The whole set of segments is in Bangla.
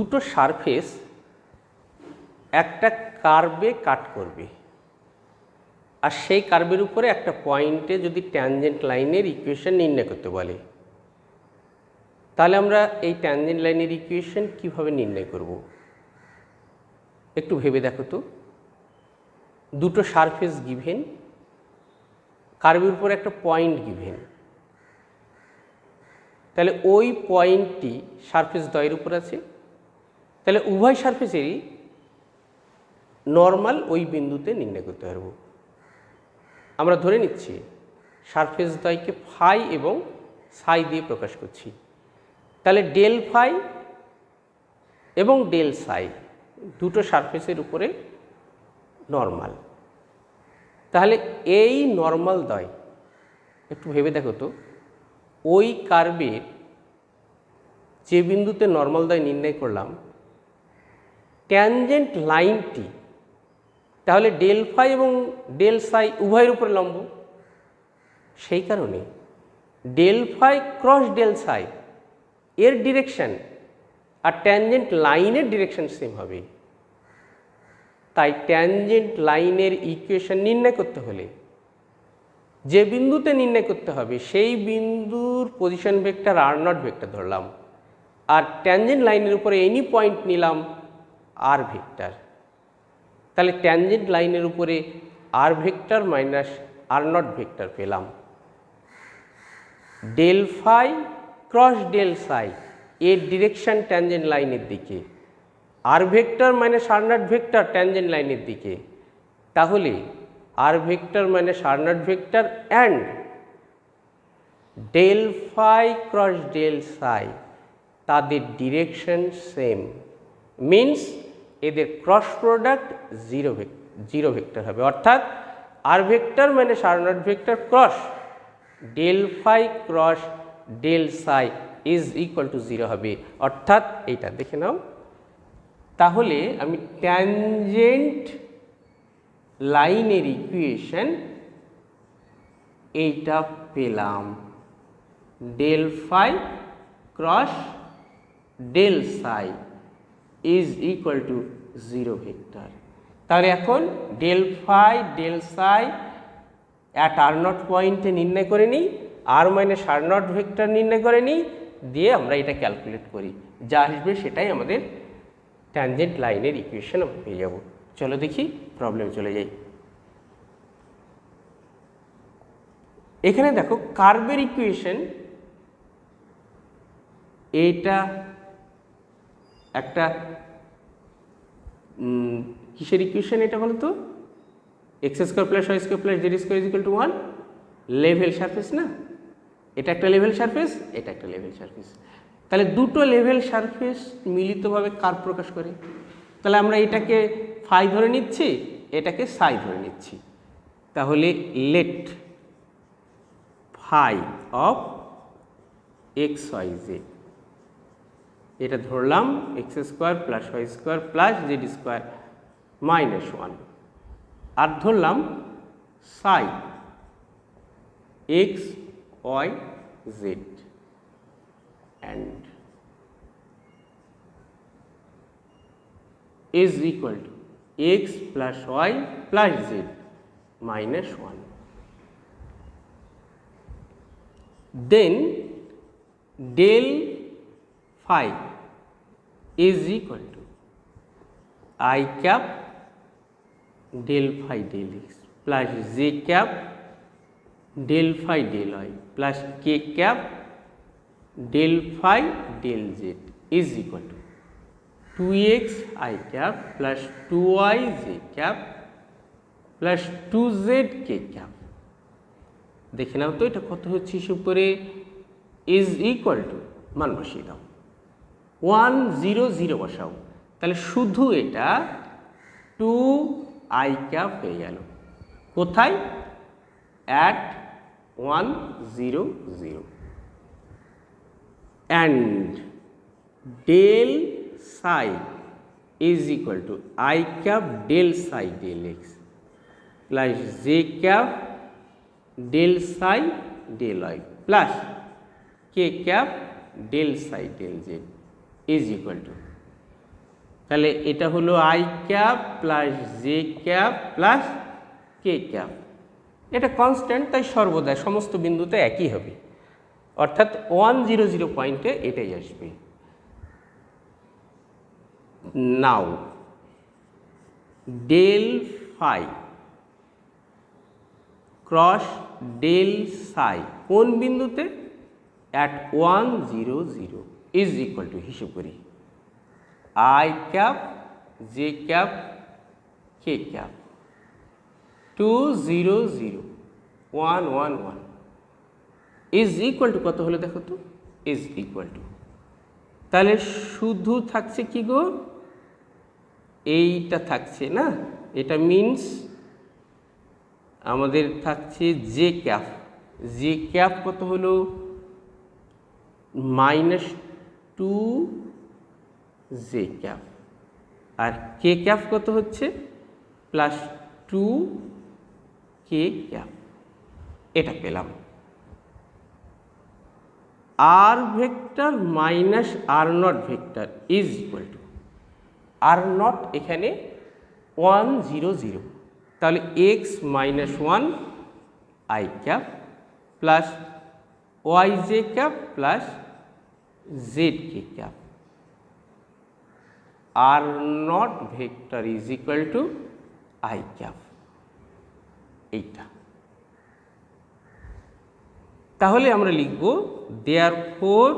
দুটো সারফেস একটা কার্ভে কাট করবে, আর সেই কার্ভের উপরে একটা পয়েন্টে যদি ট্যানজেন্ট লাইনের ইকুয়েশন নির্ণয় করতে বলে, তাহলে আমরা এই ট্যানজেন্ট লাইনের ইকুয়েশন কিভাবে নির্ণয় করব? একটু ভেবে দেখো তো। দুটো সারফেস গিভেন, কার্ভের উপরে একটা পয়েন্ট গিভেন, তাহলে ওই পয়েন্টটি সারফেস দ্বয়ের উপর আছে, তাহলে উভয় সারফেসেরই নর্মাল ওই বিন্দুতে নির্ণয় করতে পারবো। আমরা ধরে নিচ্ছি সারফেস দ্বয়কে ফাই এবং সাই দিয়ে প্রকাশ করছি, তাহলে ডেল ফাই এবং ডেল সাই দুটো সারফেসের উপরে নর্মাল। তাহলে এই নর্মাল দ্বয়, একটু ভেবে দেখো তো, ওই কার্ভের যে বিন্দুতে নর্মাল দ্বয় নির্ণয় করলাম, ট্যানজেন্ট লাইনটি তাহলে ডেল ফাই এবং ডেল সাই উভয়ের উপরে লম্ব। সেই কারণে del phi cross del psi এর ডিরেকশন আর ট্যানজেন্ট লাইনের ডিরেকশন সেম হবে। তাই ট্যানজেন্ট লাইনের ইকুয়েশন নির্ণয় করতে হলে যে বিন্দুতে নির্ণয় করতে হবে সেই বিন্দুর position vector are not vector ধরলাম, আর ট্যানজেন্ট লাইনের উপরে এনি পয়েন্ট নিলাম আর ভেক্টর। তাহলে ট্যানজেন্ট লাইনের উপরে R vector minus are not vector পেলাম। Del phi cross del psi এর ডিরেকশন ট্যানজেন্ট লাইনের দিকে, R vector minus are not vector tangent লাইনের দিকে। তাহলে R vector minus are not vector and del phi cross del psi তাদের ডিরেকশন সেম, মিনস এদের ক্রস প্রোডাক্ট জিরো ভেক্টর হবে। অর্থাৎ R vector minus are not vector cross del phi cross del psi is equal to 0 হবে। অর্থাৎ এইটা দেখে নাও। তাহলে আমি ট্যানজেন্ট লাইনের ইকুয়েশন এইটা পেলাম, del phi cross del psi is equal to 0 vector. তাহলে এখন del phi del psi at r naught পয়েন্টে নির্ণয় করে নিই, r minus are not vector নির্ণয় করে নিই, দিয়ে আমরা এটা ক্যালকুলেট করি, যা আসবে সেটাই আমাদের ট্যানজেন্ট লাইনের ইকুয়েশন আমরা পেয়ে যাব। চলো দেখি প্রবলেম চলে যাই। এখানে দেখো কার্ভের ইকুয়েশন, এইটা একটা কিসের ইকুয়েশন এটা বলো তো? X square plus y square plus z square is equal to 1, level surface না? এটা একটা লেভেল সারফেস, এটা একটা লেভেল সারফেস। তাহলে দুটো লেভেল সারফেস মিলিতভাবে কার্ভ প্রকাশ করে। তাহলে আমরা এটাকে ফাই ধরে নিচ্ছি, এটাকে সাই ধরে নিচ্ছি। তাহলে let phi of x y z, এটা ধরলাম x square plus y square plus z square minus 1, আর ধরলাম psi x y z and is equal to x plus y plus z minus 1. Then del phi is equal to I cap del phi del x plus j cap del phi del y plus k cap del phi del z is equal to 2x I cap plus 2y j cap plus 2z k cap। দেখে নাও তো এটা কত হচ্ছে হিসেব করে। ইজ ইকুয়াল টু মান বসিয়ে দাও, 1 0 0 বসাও, তাহলে শুধু এটা 2i cap হয়ে গেল। কোথায়? at 1 0 0। and del psi is equal to I cap del psi del x plus j cap del psi del y plus k cap del psi del z is equal to তাহলে এটা হলো I cap plus J cap plus K cap. এটা কনস্ট্যান্ট, তাই সর্বদা সমস্ত বিন্দুতে একই হবে, অর্থাৎ 1 0 0 পয়েন্টে এটাই আসবে। Now del phi cross del psi কোন বিন্দুতে? অ্যাট 1 0 0 ইজ ইকুয়াল টু, হিসেব করি, I cap J cap K cap 2 0 0 1 1 1 is equal two কত হলো দেখো তো? ইজ ইকুয়াল টু, তাহলে শুধু থাকছে কি গো? এইটা থাকছে না, এটা মিনস আমাদের থাকছে জে ক্যাপ। জে ক্যাপ কত হলো? -2 জে ক্যাপ। আর কে ক্যাপ কত হচ্ছে? +2 কে ক্যাপ। এটা পেলাম। R vector minus are not vector is equal to, r nought এখানে 1 0 0, তাহলে x minus 1 i cap plus y j cap plus z k cap. R not vector is equal to i cap. এইটা তাহলে আমরা লিখব therefore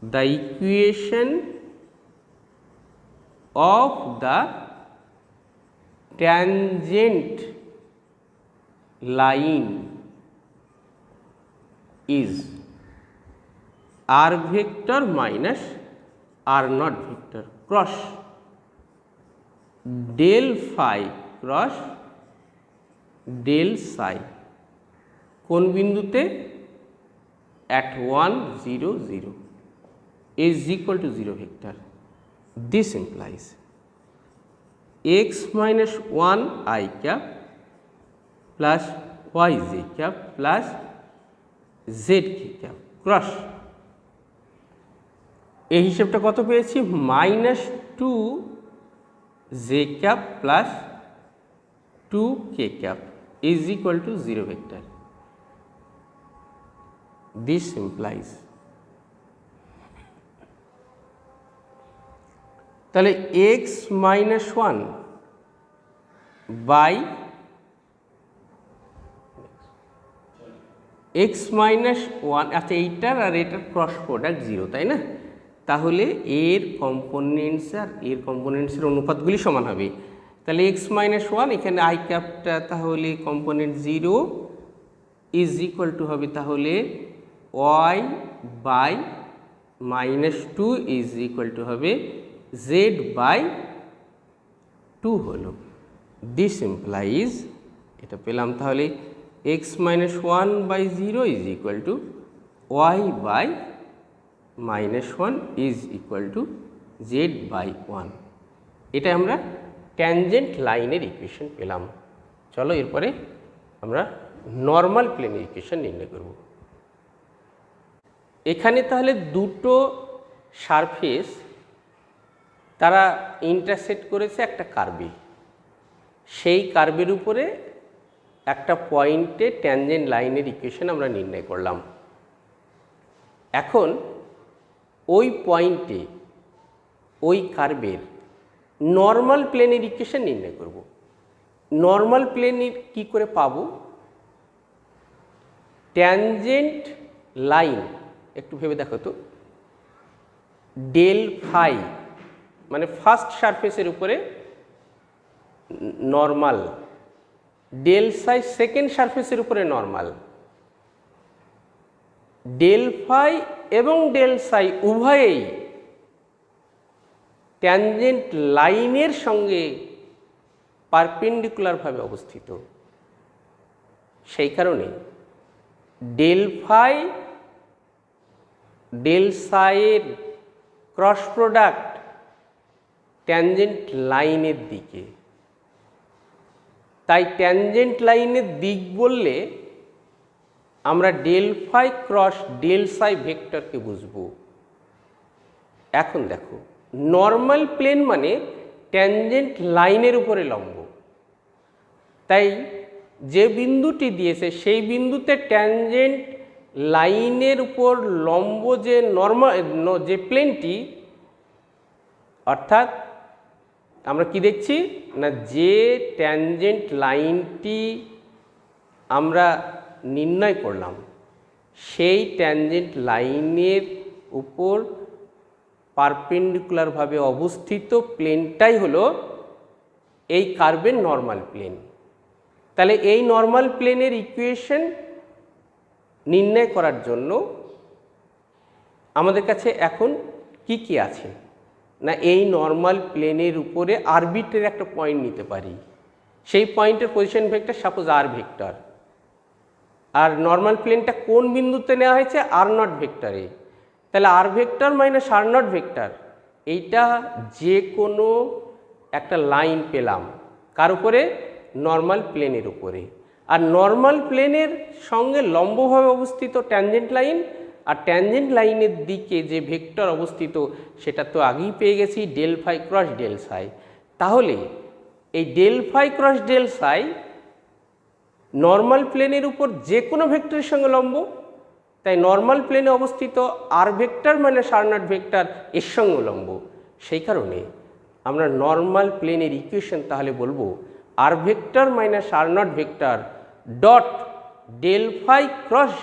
the equation of the tangent line is r vector minus r not vector cross del phi cross del psi কোন বিন্দুতে? at 1 0 0 is equal to 0 vector. This implies x minus 1 I cap plus y j cap plus z k cap cross, এই হিসেবটা কত পেয়েছি? -2 j cap plus 2 k cap is equal to 0 vector. This implies, তাহলে x minus 1 by x minus 1, আচ্ছা এইটার আর এটার ক্রস প্রোডাক্ট 0, তাই না? তাহলে এর কম্পোনেন্টস আর এর কম্পোনেন্টসের অনুপাতগুলি সমান হবে। তাহলে x মাইনাস 1 এখানে আই ক্যাপটা তাহলে কম্পোনেন্ট 0 ইজ ইকুয়াল টু হবে তাহলে y by -2 is equal to হবে z বাই 2 হলো। দিস ইমপ্লাইজ, এটা পেলাম তাহলে x minus 1 by 0 is equal to y by -1 is equal to z by 1। এটা আমরা ট্যানজেন্ট লাইনের ইকুয়েশন পেলাম। চলো এরপরে আমরা নর্মাল প্লেনের ইকুয়েশন নির্ণয় করব। এখানে তাহলে দুটো সারফেস তারা ইন্টারসেক্ট করেছে একটা কার্ভে, সেই কার্ভের উপরে একটা পয়েন্টে ট্যানজেন্ট লাইনের ইকুয়েশন আমরা নির্ণয় করলাম। এখন ওই পয়েন্টে ওই কার্ভের নর্মাল প্লেনের ইকুয়েশন নির্ণয় করব। নর্মাল প্লেনের কি করে পাবো? ট্যানজেন্ট লাইন একটু ভেবে দেখো তো, ডেল ফাই মানে ফার্স্ট সারফেসের উপরে নর্মাল, ডেল সাই সেকেন্ড সারফেসের উপরে নর্মাল, ডেল ফাই এবং ডেল সাই উভয়েই ট্যানজেন্ট লাইনের সঙ্গে পারপেন্ডিকুলারভাবে অবস্থিত। সেই কারণে ডেল ফাই ডেল সাইয়ের ক্রস প্রোডাক্ট ট্যানজেন্ট লাইনের দিকে, তাই ট্যানজেন্ট লাইনের দিক বললে আমরা ডেল ফাই ক্রস ডেল সাই ভেক্টরকে বুঝব। এখন দেখো নর্মাল প্লেন মানে ট্যানজেন্ট লাইনের উপরে লম্ব, তাই যে বিন্দুটি দিয়েছে সেই বিন্দুতে ট্যানজেন্ট লাইনের উপর লম্ব যে যে প্লেনটি, অর্থাৎ আমরা কি দেখছি না যে ট্যানজেন্ট লাইনটি আমরা নির্ণয় করলাম সেই ট্যানজেন্ট লাইনের উপর পারপেন্ডিকুলারভাবে অবস্থিত প্লেনটাই হলো এই কার্ভের নর্মাল প্লেন। তাহলে এই নর্মাল প্লেনের ইকুয়েশন নির্ণয় করার জন্য আমাদের কাছে এখন কি কি আছে না, এই নর্মাল প্লেনের উপরে আরবিট্রারি একটা পয়েন্ট নিতে পারি, সেই পয়েন্টের position vector suppose R vector, আর নর্মাল প্লেনটা কোন বিন্দুতে নেওয়া হয়েছে আর নট ভেক্টরে, তাহলে R vector minus are not vector এইটা যে কোনো একটা লাইন পেলাম কার উপরে, নর্মাল প্লেনের উপরে। আর নর্মাল প্লেনের সঙ্গে লম্বভাবে অবস্থিত ট্যানজেন্ট লাইন, আর ট্যানজেন্ট লাইনের দিকে যে ভেক্টর অবস্থিত সেটা তো আগেই পেয়ে গেছি, del phi cross del psi. তাহলে এই del phi cross del psi normal প্লেনের উপর যে কোনো ভেক্টরের সঙ্গে লম্ব, তাই নর্মাল প্লেনে অবস্থিত R vector minus are not vector এর সঙ্গে লম্ব। সেই কারণে আমরা নর্মাল প্লেনের ইকুয়েশন তাহলে বলবো R vector minus are not vector dot del phi cross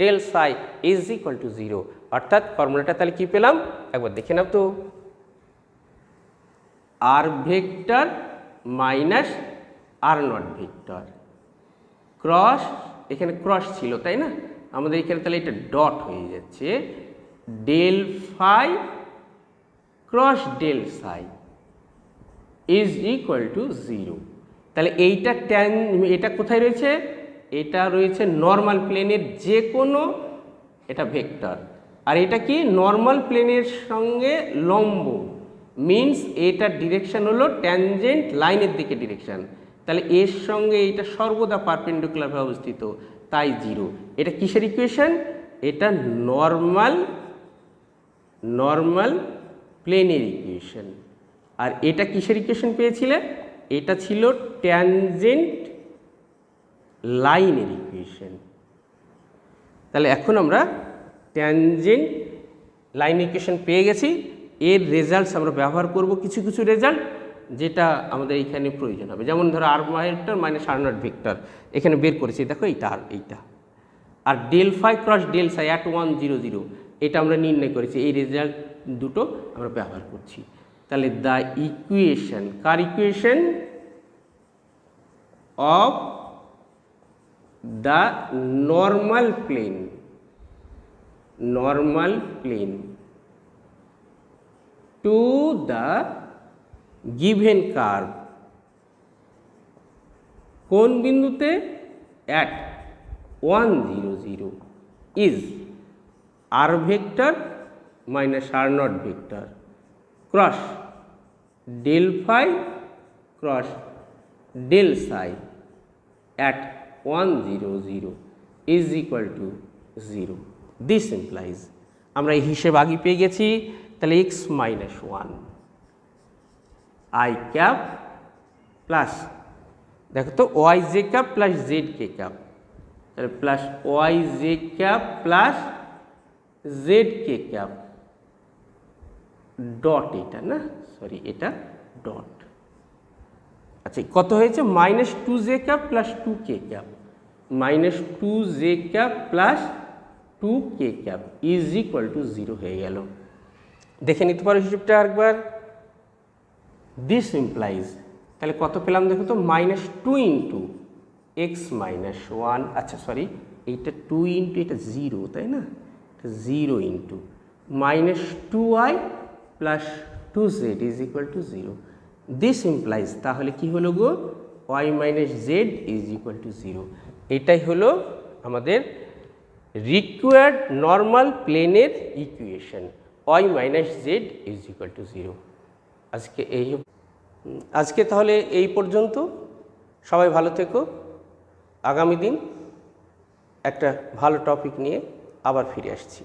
del psi is equal to 0। অর্থাৎ ফর্মুলাটা তাহলে কি পেলাম একবার দেখে নাও তো, R vector minus are not vector cross, এখানে ক্রস ছিল তাই না, আমাদের এখানে তাহলে এটা ডট হয়ে যাচ্ছে, del phi cross del psi is equal to 0। তাহলে এইটা এটা কোথায় রয়েছে, এটা রয়েছে নর্মাল প্লেনের যে কোনো এটা ভেক্টর, আর এটা কি নর্মাল প্লেনের সঙ্গে লম্ব, মিনস এটার ডিরেকশন হলো ট্যানজেন্ট লাইনের দিকে ডিরেকশন, তাহলে এর সঙ্গে এইটা সর্বদা পারপেন্ডিকুলারভাবে অবস্থিত, তাই 0। এটা কিসের ইকুয়েশন, এটা নর্মাল প্লেনের ইকুয়েশন। আর এটা কিসের ইকুয়েশন পেয়েছিলে, এটা ছিল ট্যানজেন্ট লাইনের ইকুয়েশন। তাহলে এখন আমরা ট্যানজেন্ট লাইন ইকুয়েশন পেয়ে গেছি, এর রেজাল্টস আমরা ব্যবহার করব কিছু কিছু রেজাল্ট যেটা আমাদের এইখানে প্রয়োজন হবে। যেমন ধরো R vector minus are not vector এখানে বের করেছি, দেখো এইটা আর এইটা, আর del phi cross del psi at 1 0 0 এটা আমরা নির্ণয় করেছি, এই রেজাল্ট দুটো আমরা ব্যবহার করছি। তাহলে দ্য ইকুয়েশন, কার equation, of the normal plane to the given curve, কোন বিন্দুতে, at 1 0 0 is R vector minus are not vector cross del phi cross del psi at 1 0 0 is equal to 0। This implies, আমরা এই হিসেব আগে পেয়ে গেছি, তাহলে x minus 1 i cap plus, দেখো তো y j cap plus z k cap, তাহলে plus y j cap plus z k cap dot, এটা না সরি এটা ডট, আচ্ছা কত হয়েছে, minus 2 j cap plus 2 k cap, minus 2 j cap plus 2 k cap is equal to 0 হয়ে গেল। দেখে নিতে পারো হিসেবটা একবার। দিস ইমপ্লাইজ, তাহলে কত পেলাম দেখো তো, মাইনাস 2 ইন্টু এক্স মাইনাস 1, আচ্ছা সরি এইটা 2 ইন্টু এটা 0 তাই না, 0 into minus 2y plus 2z is equal to 0। This implies, তাহলে কি হলো গো, y minus Z is equal to 0। এটাই হলো আমাদের রিকোয়ার্ড নর্মাল প্লেনের equation, y minus Z is equal to 0। আজকে তাহলে এই পর্যন্ত, সবাই ভালো থেকো, আগামী দিন একটা ভালো টপিক নিয়ে আবার ফিরে আসছি।